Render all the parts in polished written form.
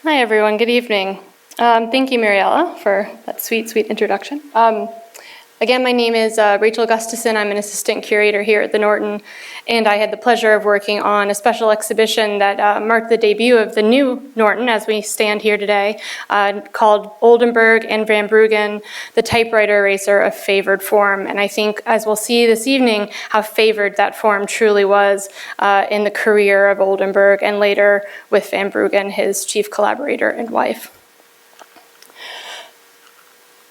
Hi, everyone. Good evening. Thank you, Mariella, for that sweet, sweet introduction. Again, my name is Rachel Gustafson. I'm an assistant curator here at the Norton, and I had the pleasure of working on a special exhibition that marked the debut of the new Norton as we stand here today, called Oldenburg and Van Bruggen, the Typewriter Eraser, a favored form. And I think, as we'll see this evening, how favored that form truly was in the career of Oldenburg and later with Van Bruggen, his chief collaborator and wife.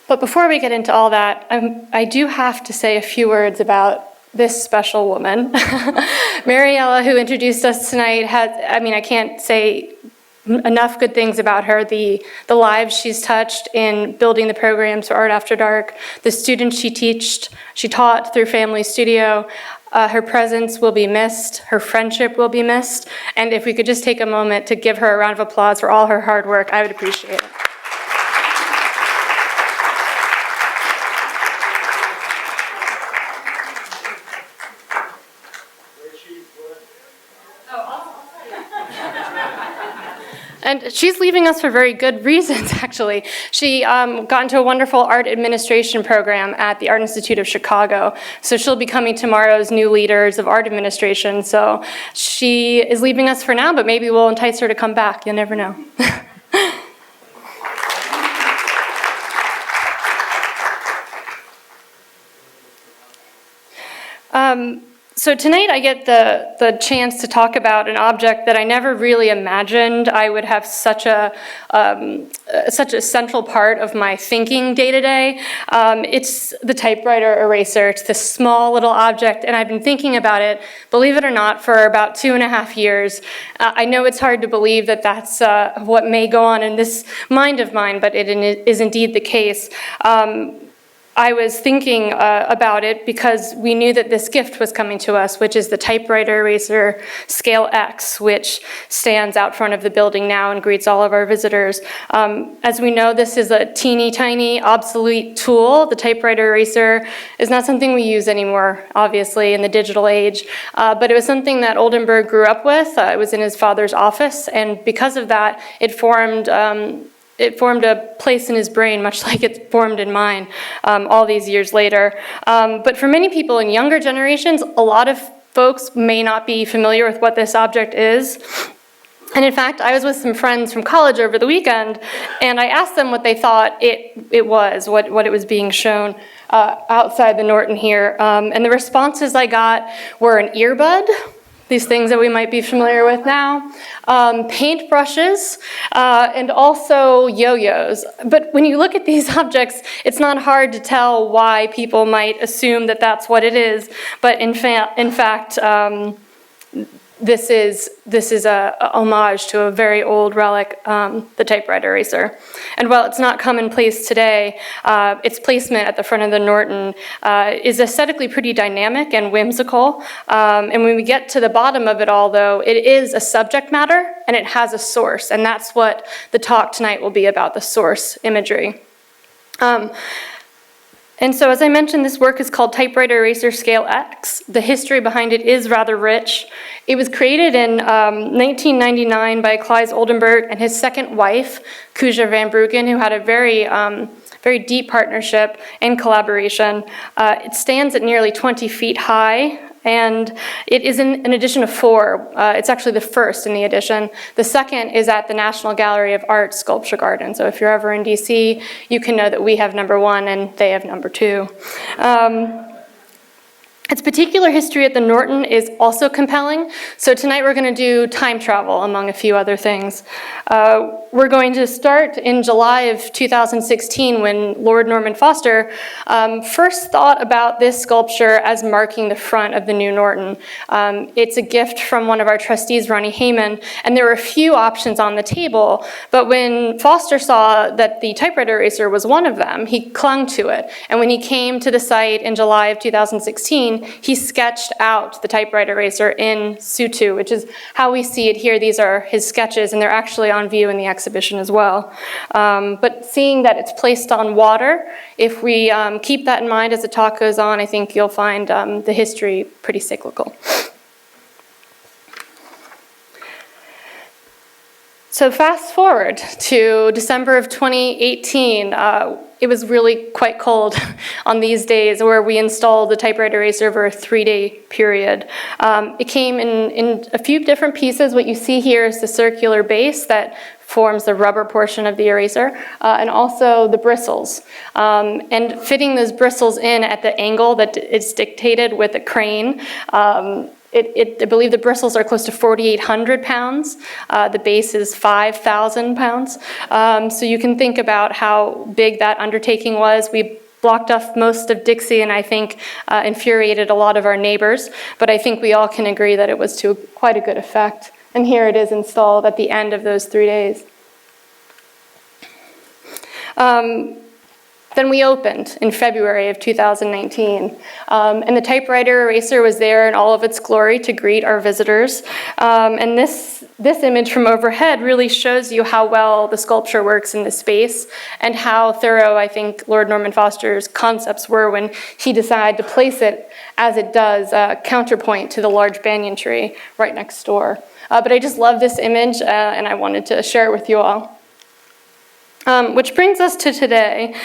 But before we get into all that, I do have to say a few words about this special woman. Mariella, who introduced us tonight, I can't say enough good things about her. The lives she's touched in building the programs for Art After Dark, the students she taught through Family Studio. Her presence will be missed, her friendship will be missed, and if we could just take a moment to give her a round of applause for all her hard work, I would appreciate it. And she's leaving us for very good reasons, actually. She got into a wonderful art administration program at the Art Institute of Chicago. So she'll be coming tomorrow's new leaders of art administration. So she is leaving us for now, but maybe we'll entice her to come back. You never know. So tonight I get the chance to talk about an object that I never really imagined I would have such a central part of my thinking day to day. It's the typewriter eraser. It's this small little object, and I've been thinking about it, believe it or not, for about 2.5 years. I know it's hard to believe that that's what may go on in this mind of mine, but it is indeed the case. I was thinking about it because we knew that this gift was coming to us, which is the Typewriter Eraser Scale X, which stands out front of the building now and greets all of our visitors. As we know, this is a teeny tiny obsolete tool. The typewriter eraser is not something we use anymore, obviously, in the digital age, but it was something that Oldenburg grew up with. It was in his father's office, and because of that, it formed a place in his brain, much like it formed in mine all these years later. But for many people in younger generations, a lot of folks may not be familiar with what this object is. And in fact, I was with some friends from college over the weekend, and I asked them what they thought it was, what it was being shown outside the Norton here. And the responses I got were an earbud, these things that we might be familiar with now, paintbrushes, and also yo-yos. But when you look at these objects, it's not hard to tell why people might assume that that's what it is. But in fact, this is a homage to a very old relic, the typewriter eraser. And while it's not commonplace today, its placement at the front of the Norton is aesthetically pretty dynamic and whimsical. And when we get to the bottom of it all, though, it is a subject matter and it has a source. And that's what the talk tonight will be about, the source imagery. And so, as I mentioned, this work is called Typewriter Eraser Scale X. The history behind it is rather rich. It was created in 1999 by Claes Oldenburg and his second wife, Coosje van Bruggen, who had a very deep partnership and collaboration. It stands at nearly 20 feet high, and it is in an edition of 4. It's actually the first in the edition. The second is at the National Gallery of Art Sculpture Garden. So if you're ever in DC, you can know that we have number 1 and they have number 2. Its particular history at the Norton is also compelling. So tonight we're going to do time travel, among a few other things. We're going to start in July of 2016 when Lord Norman Foster first thought about this sculpture as marking the front of the new Norton. It's a gift from one of our trustees, Ronnie Heyman, and there were a few options on the table, but when Foster saw that the typewriter eraser was one of them, he clung to it. And when he came to the site in July of 2016, he sketched out the typewriter eraser in situ, which is how we see it here. These are his sketches, and they're actually on view in the exhibition as well. But seeing that it's placed on water, if we keep that in mind as the talk goes on, I think you'll find the history pretty cyclical. So fast forward to December of 2018. It was really quite cold on these days where we installed the Typewriter Eraser over a 3-day period. It came in a few different pieces. What you see here is the circular base that forms the rubber portion of the eraser, and also the bristles. And fitting those bristles in at the angle that is dictated with a crane, I believe the bristles are close to 4,800 pounds. The base is 5,000 pounds. So you can think about how big that undertaking was. We blocked off most of Dixie and I think infuriated a lot of our neighbors, but I think we all can agree that it was to quite a good effect. And here it is installed at the end of those 3 days. Then we opened in February of 2019, and the Typewriter Eraser was there in all of its glory to greet our visitors. And this image from overhead really shows you how well the sculpture works in this space and how thorough I think Lord Norman Foster's concepts were when he decided to place it as it does, counterpoint to the large banyan tree right next door. But I just love this image, and I wanted to share it with you all. Which brings us to today.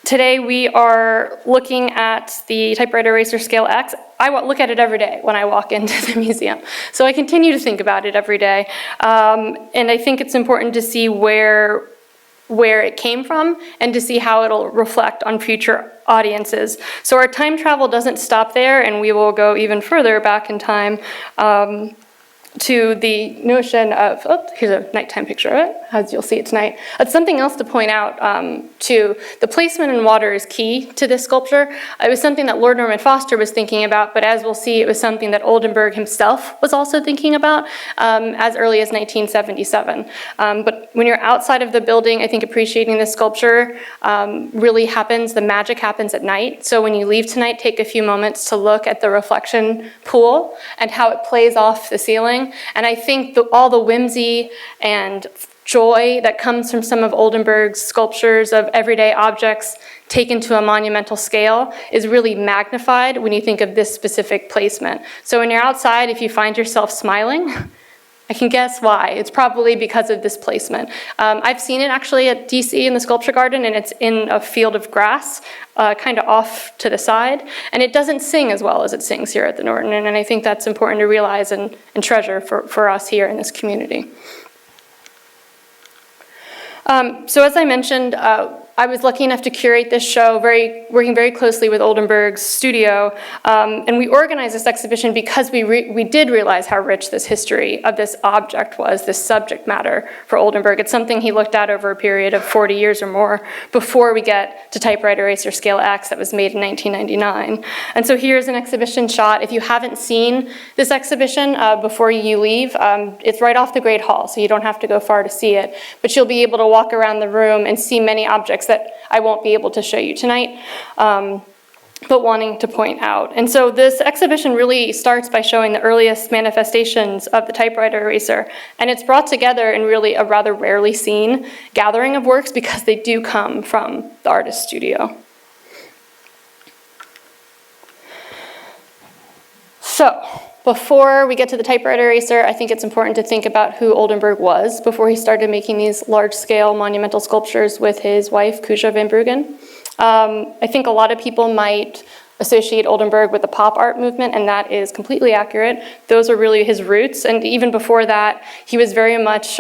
Today we are looking at the Typewriter Eraser Scale X. I look at it every day when I walk into the museum. So I continue to think about it every day. And I think it's important to see where it came from and to see how it'll reflect on future audiences. So our time travel doesn't stop there, and we will go even further back in time to the notion of, here's a nighttime picture of it, as you'll see it tonight. It's something else to point out, too. The placement in water is key to this sculpture. It was something that Lord Norman Foster was thinking about, but as we'll see, it was something that Oldenburg himself was also thinking about as early as 1977. But when you're outside of the building, I think appreciating this sculpture really happens, the magic happens at night. So when you leave tonight, take a few moments to look at the reflection pool and how it plays off the ceiling. And I think all the whimsy and joy that comes from some of Oldenburg's sculptures of everyday objects taken to a monumental scale is really magnified when you think of this specific placement. So when you're outside, if you find yourself smiling, I can guess why. It's probably because of this placement. I've seen it actually at DC in the Sculpture Garden, and it's in a field of grass, kind of off to the side, and it doesn't sing as well as it sings here at the Norton, and I think that's important to realize and treasure for us here in this community. So as I mentioned, I was lucky enough to curate this show, working very closely with Oldenburg's studio, and we organized this exhibition because we did realize how rich this history of this object was, this subject matter for Oldenburg. It's something he looked at over a period of 40 years or more before we get to Typewriter Eraser Scale X that was made in 1999. And so here's an exhibition shot. If you haven't seen this exhibition before you leave, it's right off the Great Hall, so you don't have to go far to see it, but you'll be able to walk around the room and see many objects that I won't be able to show you tonight, but wanting to point out. And so this exhibition really starts by showing the earliest manifestations of the typewriter eraser, and it's brought together in really a rather rarely seen gathering of works because they do come from the artist's studio. So, before we get to the typewriter eraser, I think it's important to think about who Oldenburg was before he started making these large-scale monumental sculptures with his wife, Coosje van Bruggen. I think a lot of people might associate Oldenburg with the pop art movement, and that is completely accurate. Those are really his roots, and even before that, he was very much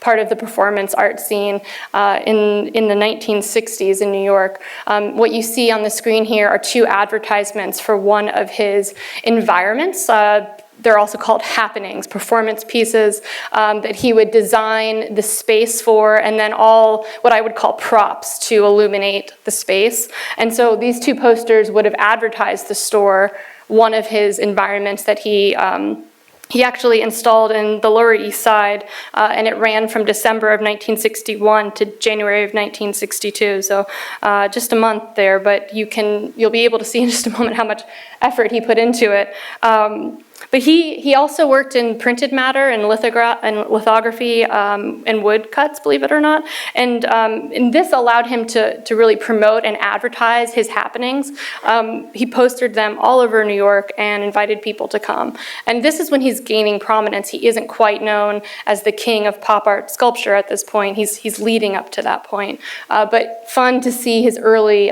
part of the performance art scene in the 1960s in New York. What you see on the screen here are two advertisements for one of his environments. They're also called happenings, performance pieces that he would design the space for, and then all what I would call props to illuminate the space. And so these two posters would have advertised the store, one of his environments that he actually installed in the Lower East Side, and it ran from December of 1961 to January of 1962. So just a month there, but you'll be able to see in just a moment how much effort he put into it. But he also worked in printed matter and lithography and woodcuts, believe it or not. And this allowed him to really promote and advertise his happenings. He posted them all over New York and invited people to come. And this is when he's gaining prominence. He isn't quite known as the king of pop art sculpture at this point. He's leading up to that point. But fun to see his early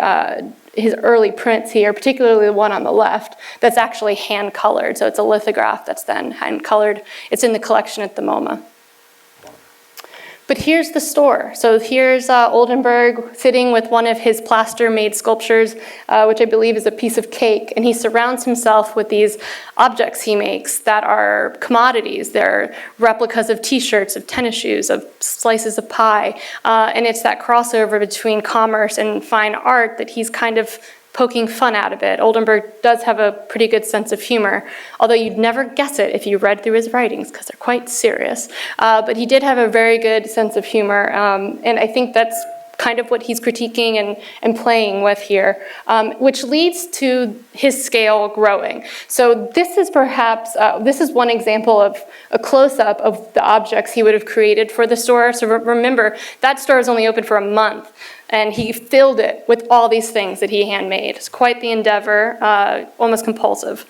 prints here, particularly the one on the left, that's actually hand-colored. So it's a lithograph that's then hand-colored. It's in the collection at the MoMA. But here's the store. So here's Oldenburg sitting with one of his plaster-made sculptures, which I believe is a piece of cake. And he surrounds himself with these objects he makes that are commodities. They're replicas of t-shirts, of tennis shoes, of slices of pie. And it's that crossover between commerce and fine art that he's kind of poking fun out of it. Oldenburg does have a pretty good sense of humor, although you'd never guess it if you read through his writings because they're quite serious. But he did have a very good sense of humor, and I think that's kind of what he's critiquing and playing with here, which leads to his scale growing. So this is perhaps, this is one example of a close-up of the objects he would have created for the store. So remember, that store was only open for a month, and he filled it with all these things that he handmade. It's quite the endeavor, almost compulsive.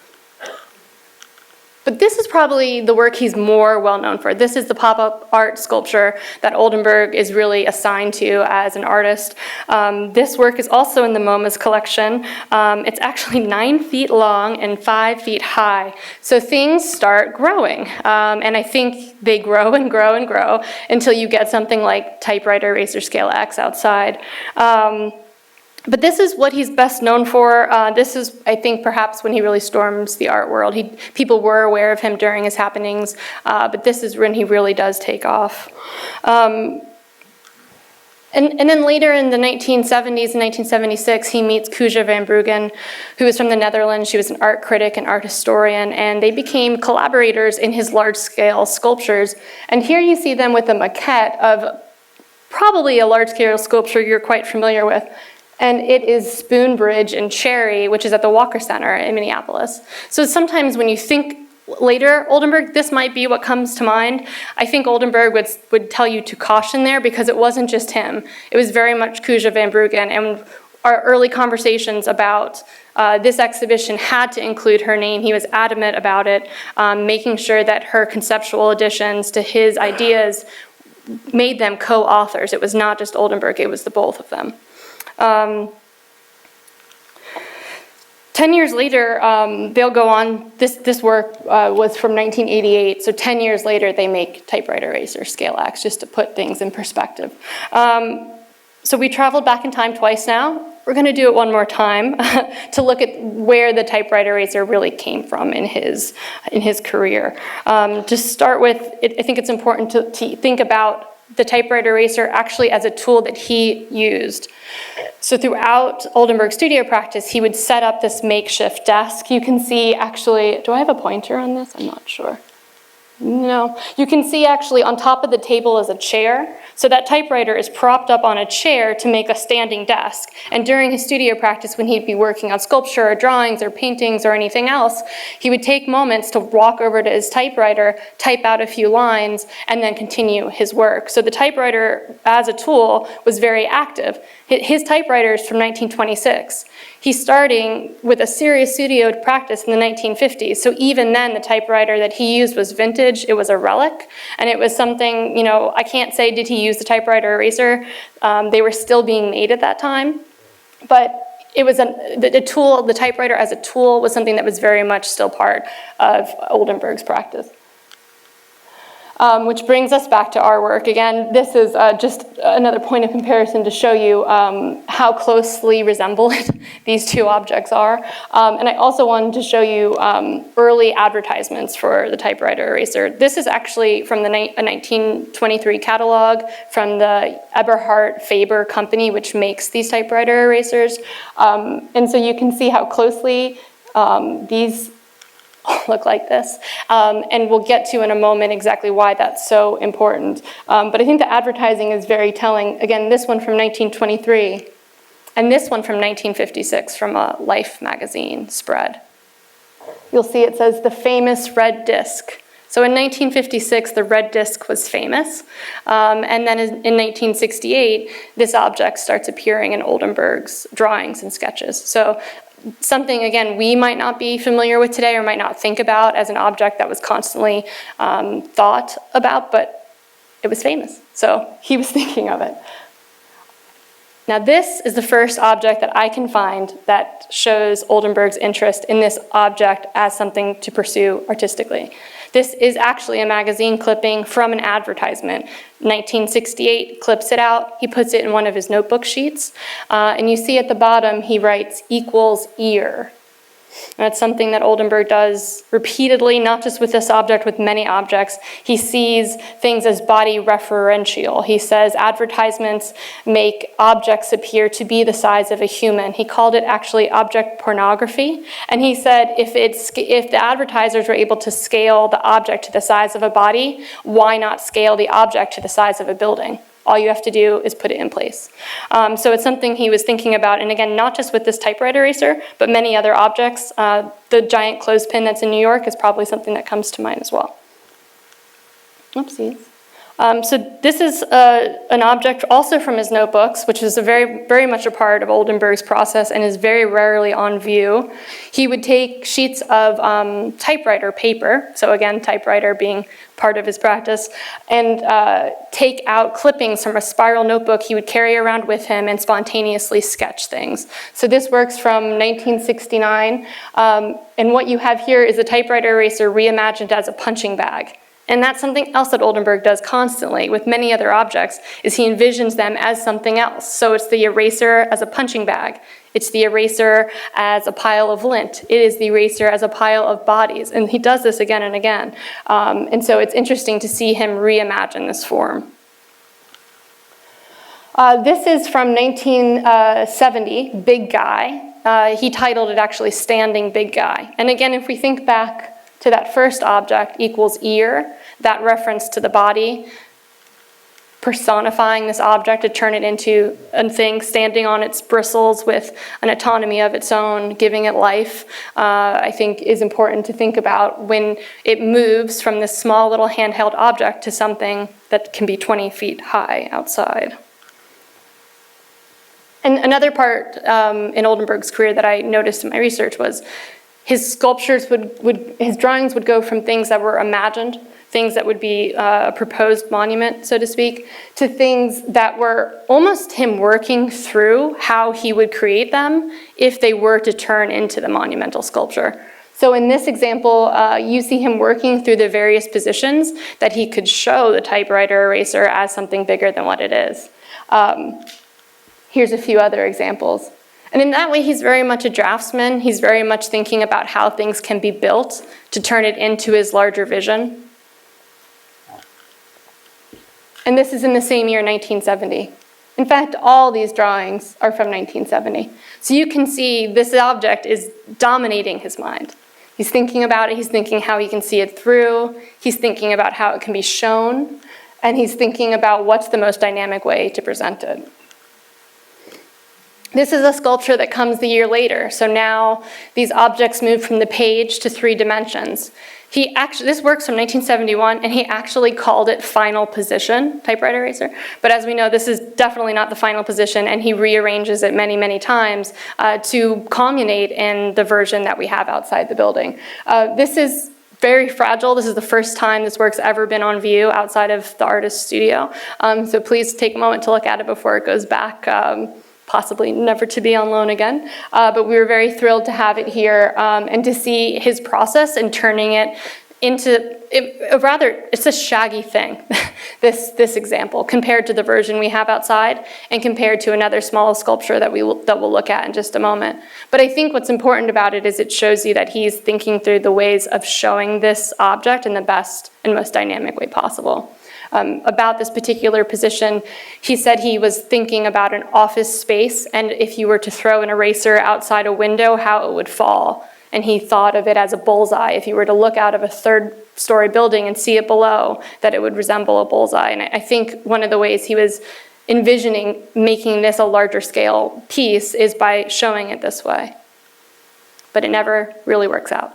But this is probably the work he's more well known for. This is the pop-up art sculpture that Oldenburg is really assigned to as an artist. This work is also in the MoMA's collection. It's actually 9 feet long and 5 feet high. So things start growing. And I think they grow and grow and grow until you get something like Typewriter Eraser Scale X outside. But this is what he's best known for. This is, I think, perhaps when he really storms the art world. People were aware of him during his happenings, but this is when he really does take off. And then later in the 1970s, in 1976, he meets Coosje van Bruggen, who is from the Netherlands. She was an art critic and art historian, and they became collaborators in his large-scale sculptures. And here you see them with a maquette of probably a large-scale sculpture you're quite familiar with. And it is Spoon Bridge in Cherry, which is at the Walker Center in Minneapolis. So sometimes when you think later Oldenburg, this might be what comes to mind. I think Oldenburg would tell you to caution there because it wasn't just him. It was very much Coosje van Bruggen. And our early conversations about this exhibition had to include her name. He was adamant about it, making sure that her conceptual additions to his ideas made them co-authors. It was not just Oldenburg, it was the both of them. 10 years later, they'll go on. This work was from 1988, so 10 years later they make Typewriter Eraser Scale X, just to put things in perspective. So we traveled back in time twice now. We're going to do it one more time to look at where the typewriter eraser really came from in his career. To start with, I think it's important to think about the typewriter eraser actually as a tool that he used. So throughout Oldenburg's studio practice, he would set up this makeshift desk. You can see actually, do I have a pointer on this? I'm not sure. No. You can see actually on top of the table is a chair. So that typewriter is propped up on a chair to make a standing desk. And during his studio practice, when he'd be working on sculpture or drawings or paintings or anything else, he would take moments to walk over to his typewriter, type out a few lines, and then continue his work. So the typewriter as a tool was very active. His typewriter is from 1926. He's starting with a serious studio practice in the 1950s. So even then, the typewriter that he used was vintage. It was a relic. And it was something, I can't say, did he use the typewriter eraser? They were still being made at that time. But it was the tool, the typewriter as a tool was something that was very much still part of Oldenburg's practice. Which brings us back to our work. Again, this is just another point of comparison to show you how closely resembled these two objects are. And I also wanted to show you early advertisements for the typewriter eraser. This is actually from a 1923 catalog from the Eberhard Faber company, which makes these typewriter erasers. And so you can see how closely these look like this. And we'll get to in a moment exactly why that's so important. But I think the advertising is very telling. Again, this one from 1923 and this one from 1956 from a Life magazine spread. you'll see it says the famous red disc. So in 1956, the red disc was famous. And then in 1968, this object starts appearing in Oldenburg's drawings and sketches. So something, again, we might not be familiar with today or might not think about as an object that was constantly thought about, but it was famous. So he was thinking of it. Now this is the first object that I can find that shows Oldenburg's interest in this object as something to pursue artistically. This is actually a magazine clipping from an advertisement. 1968, clips it out, he puts it in one of his notebook sheets, and you see at the bottom he writes equals ear. And that's something that Oldenburg does repeatedly, not just with this object, with many objects. He sees things as body referential. He says advertisements make objects appear to be the size of a human. He called it actually object pornography. And he said if the advertisers were able to scale the object to the size of a body, why not scale the object to the size of a building? All you have to do is put it in place. So it's something he was thinking about, and again, not just with this typewriter eraser, but many other objects. The giant clothespin that's in New York is probably something that comes to mind as well. Oopsies. So this is an object also from his notebooks, which is very much a part of Oldenburg's process and is very rarely on view. He would take sheets of typewriter paper, so again, typewriter being part of his practice, and take out clippings from a spiral notebook he would carry around with him and spontaneously sketch things. So this works from 1969, and what you have here is a typewriter eraser reimagined as a punching bag. And that's something else that Oldenburg does constantly with many other objects, is he envisions them as something else. So it's the eraser as a punching bag. It's the eraser as a pile of lint. It is the eraser as a pile of bodies. And he does this again and again. And so it's interesting to see him reimagine this form. This is from 1970, Big Guy. He titled it actually Standing Big Guy. And again, if we think back to that first object equals ear, that reference to the body, personifying this object to turn it into a thing standing on its bristles with an autonomy of its own, giving it life, I think is important to think about when it moves from this small little handheld object to something that can be 20 feet high outside. And another part in Oldenburg's career that I noticed in my research was his sculptures his drawings would go from things that were imagined, things that would be a proposed monument, so to speak, to things that were almost him working through how he would create them if they were to turn into the monumental sculpture. So in this example, you see him working through the various positions that he could show the typewriter eraser as something bigger than what it is. Here's a few other examples. And in that way, he's very much a draftsman. He's very much thinking about how things can be built to turn it into his larger vision. And this is in the same year, 1970. In fact, all these drawings are from 1970. So you can see this object is dominating his mind. He's thinking about it. He's thinking how he can see it through. He's thinking about how it can be shown. And he's thinking about what's the most dynamic way to present it. This is a sculpture that comes the year later. So now these objects move from the page to 3 dimensions. This works from 1971, and he actually called it final position, typewriter eraser. But as we know, this is definitely not the final position, and he rearranges it many, many times to culminate in the version that we have outside the building. This is very fragile. This is the first time this work's ever been on view outside of the artist's studio. So please take a moment to look at it before it goes back. Possibly never to be on loan again. But we were very thrilled to have it here and to see his process in turning it into, it's a shaggy thing, this example, compared to the version we have outside and compared to another small sculpture that we'll look at in just a moment. But I think what's important about it is it shows you that he's thinking through the ways of showing this object in the best and most dynamic way possible. About this particular position, he said he was thinking about an office space, and if you were to throw an eraser outside a window, how it would fall. And he thought of it as a bullseye. If you were to look out of a 3rd-story building and see it below, that it would resemble a bullseye. And I think one of the ways he was envisioning making this a larger scale piece is by showing it this way. But it never really works out.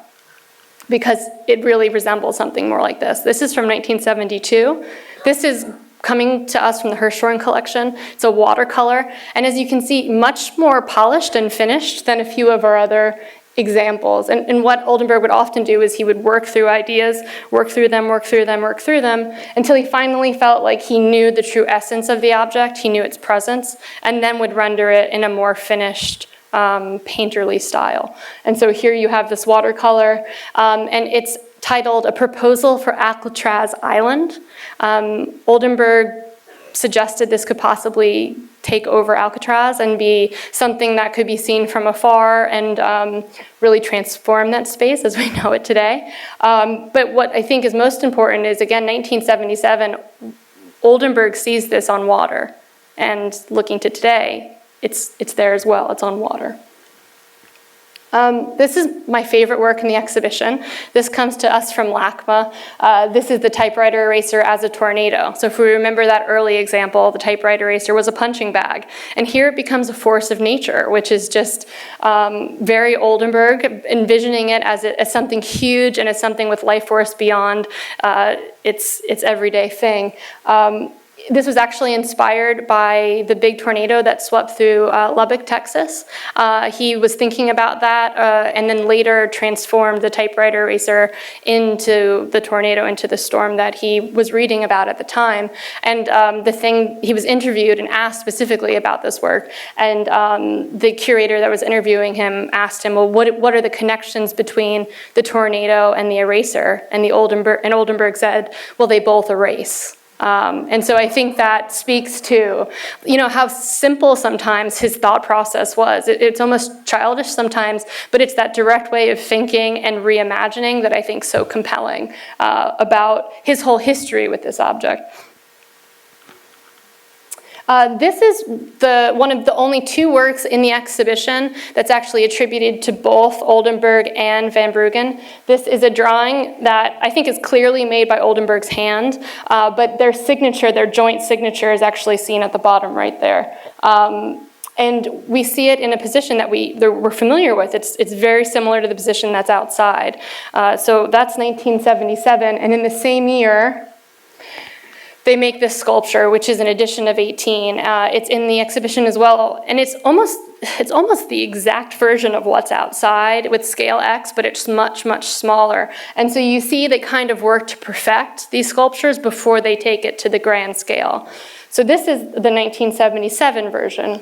because it really resembles something more like this. This is from 1972. This is coming to us from the Hirshhorn collection. It's a watercolor, and as you can see, much more polished and finished than a few of our other examples. And what Oldenburg would often do is he would work through ideas, work through them, until he finally felt like he knew the true essence of the object, he knew its presence, and then would render it in a more finished, painterly style. And so here you have this watercolor, and it's titled A Proposal for Alcatraz Island. Oldenburg suggested this could possibly take over Alcatraz and be something that could be seen from afar and really transform that space as we know it today. But what I think is most important is, again, 1977, Oldenburg sees this on water. And looking to today, it's there as well, it's on water. This is my favorite work in the exhibition. This comes to us from LACMA. This is the typewriter eraser as a tornado. So if we remember that early example, the typewriter eraser was a punching bag. And here it becomes a force of nature, which is just very Oldenburg, envisioning it as something huge and as something with life force beyond its everyday thing. This was actually inspired by the big tornado that swept through Lubbock, Texas. He was thinking about that and then later transformed the typewriter eraser into the tornado, into the storm that he was reading about at the time. And he was interviewed and asked specifically about this work. And the curator that was interviewing him asked him, well, what are the connections between the tornado and the eraser? And Oldenburg said, well, they both erase. And so I think that speaks to, how simple sometimes his thought process was. It's almost childish sometimes, but it's that direct way of thinking and reimagining that I think is so compelling about his whole history with this object. This is one of the only two works in the exhibition that's actually attributed to both Oldenburg and Van Bruggen. This is a drawing that I think is clearly made by Oldenburg's hand, but their signature, their joint signature, is actually seen at the bottom right there. And we see it in a position that we're familiar with. It's very similar to the position that's outside. So that's 1977, and in the same year, they make this sculpture, which is an edition of 18. It's in the exhibition as well, and it's almost the exact version of what's outside with scale X, but it's much, much smaller. And so you see they kind of work to perfect these sculptures before they take it to the grand scale. So this is the 1977 version.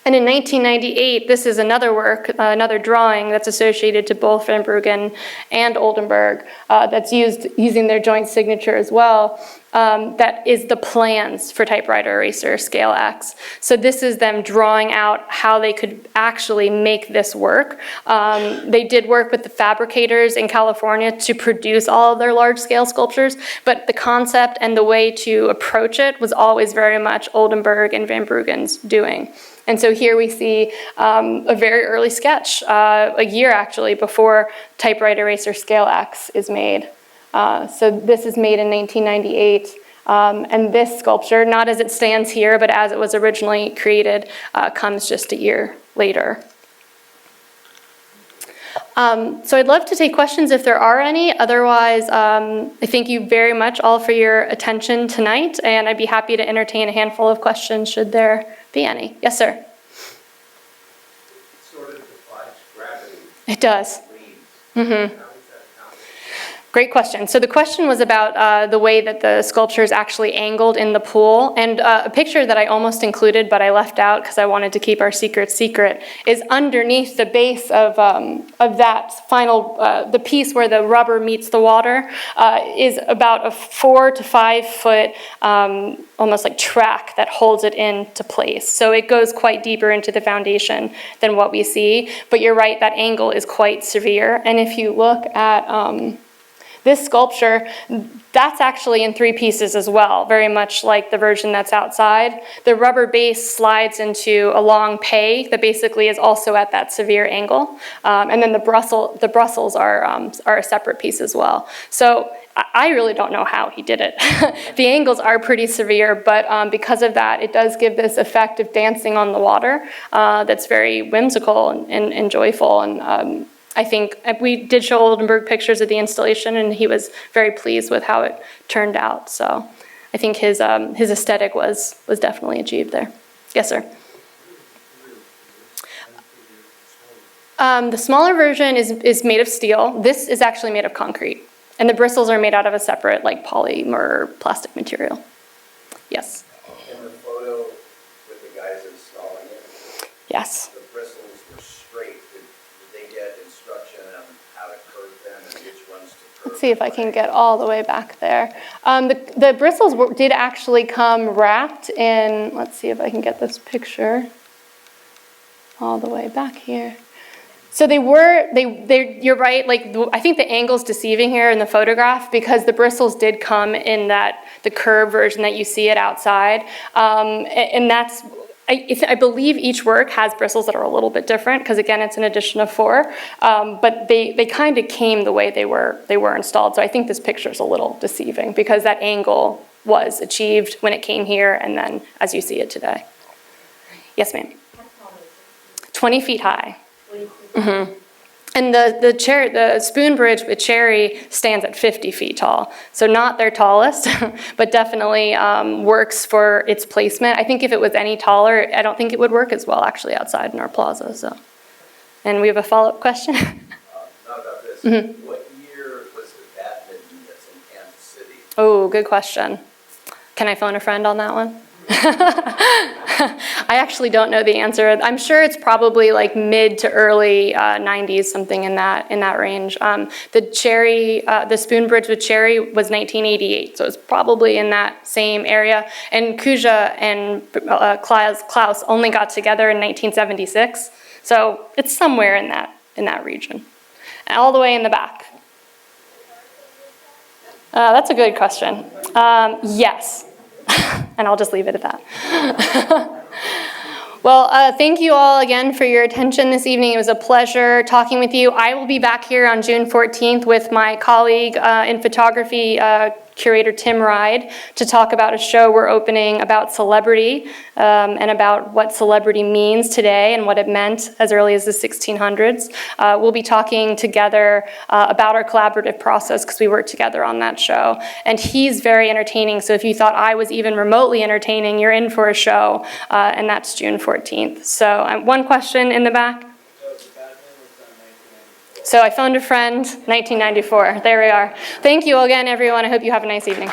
And in 1998, this is another work, another drawing that's associated to both Van Bruggen and Oldenburg that's using their joint signature as well. That is the plans for typewriter eraser scale X. So this is them drawing out how they could actually make this work. They did work with the fabricators in California to produce all of their large-scale sculptures, but the concept and the way to approach it was always very much Oldenburg and Van Bruggen's doing. And so here we see a very early sketch, a year actually before typewriter eraser scale X is made. So this is made in 1998, and this sculpture, not as it stands here, but as it was originally created, comes just a year later. So I'd love to take questions if there are any. Otherwise, I thank you very much all for your attention tonight, and I'd be happy to entertain a handful of questions should there be any. Yes, sir? It sort of defies gravity. It does. Mm-hmm. How is that accomplished? Great question. So the question was about the way that the sculpture is actually angled in the pool. And a picture that I almost included, but I left out because I wanted to keep our secret, is underneath the base of that final, the piece where the rubber meets the water, is about a 4 to 5 foot almost like track that holds it into place. So it goes quite deeper into the foundation than what we see. But you're right, that angle is quite severe. And if you look at this sculpture, that's actually in 3 pieces as well, very much like the version that's outside. The rubber base slides into a long pay that basically is also at that severe angle. And then the Brussels are a separate piece as well. So I really don't know how he did it. The angles are pretty severe, but because of that, it does give this effect of dancing on the water that's very whimsical and joyful. And I think we did show Oldenburg pictures of the installation, and he was very pleased with how it turned out. So I think his aesthetic was definitely achieved there. Yes, sir. The smaller version is made of steel. This is actually made of concrete. And the bristles are made out of a separate, like, polymer plastic material. Yes? In the photo with the guys installing it, Yes. the bristles were straight. Did they get instruction on how to curve them and which ones to curve? Let's see if I can get all the way back there. The bristles did actually come wrapped in, let's see if I can get this picture all the way back here. So you're right, like, I think the angle's deceiving here in the photograph because the bristles did come in the curved version that you see it outside. And that's, I believe each work has bristles that are a little bit different because, again, it's an addition of 4. But they kind of came the way they were installed. So I think this picture's a little deceiving because that angle was achieved when it came here and then as you see it today. Yes, ma'am. 20 feet high. Mm-hmm. And the spoon bridge with cherry stands at 50 feet tall. So not their tallest, but definitely works for its placement. I think if it was any taller, I don't think it would work as well actually outside in our plaza. So, and we have a follow-up question. Not about this. Mm-hmm. What year was the badminton that's in Kansas City? Oh, good question. Can I phone a friend on that one? I actually don't know the answer. I'm sure it's probably like mid to early 90s, something in that range. The spoon bridge with cherry was 1988, so it's probably in that same area. And Coosje and Claes only got together in 1976, so it's somewhere in that region, all the way in the back. That's a good question. Yes. And I'll just leave it at that. Well, thank you all again for your attention this evening. It was a pleasure talking with you. I will be back here on June 14th with my colleague in photography, Curator Tim Ride, to talk about a show we're opening about celebrity and about what celebrity means today and what it meant as early as the 1600s. We'll be talking together about our collaborative process because we worked together on that show. And he's very entertaining, so if you thought I was even remotely entertaining, you're in for a show, and that's June 14th. So one question in the back. So I phoned a friend, 1994. There we are. Thank you again, everyone. I hope you have a nice evening.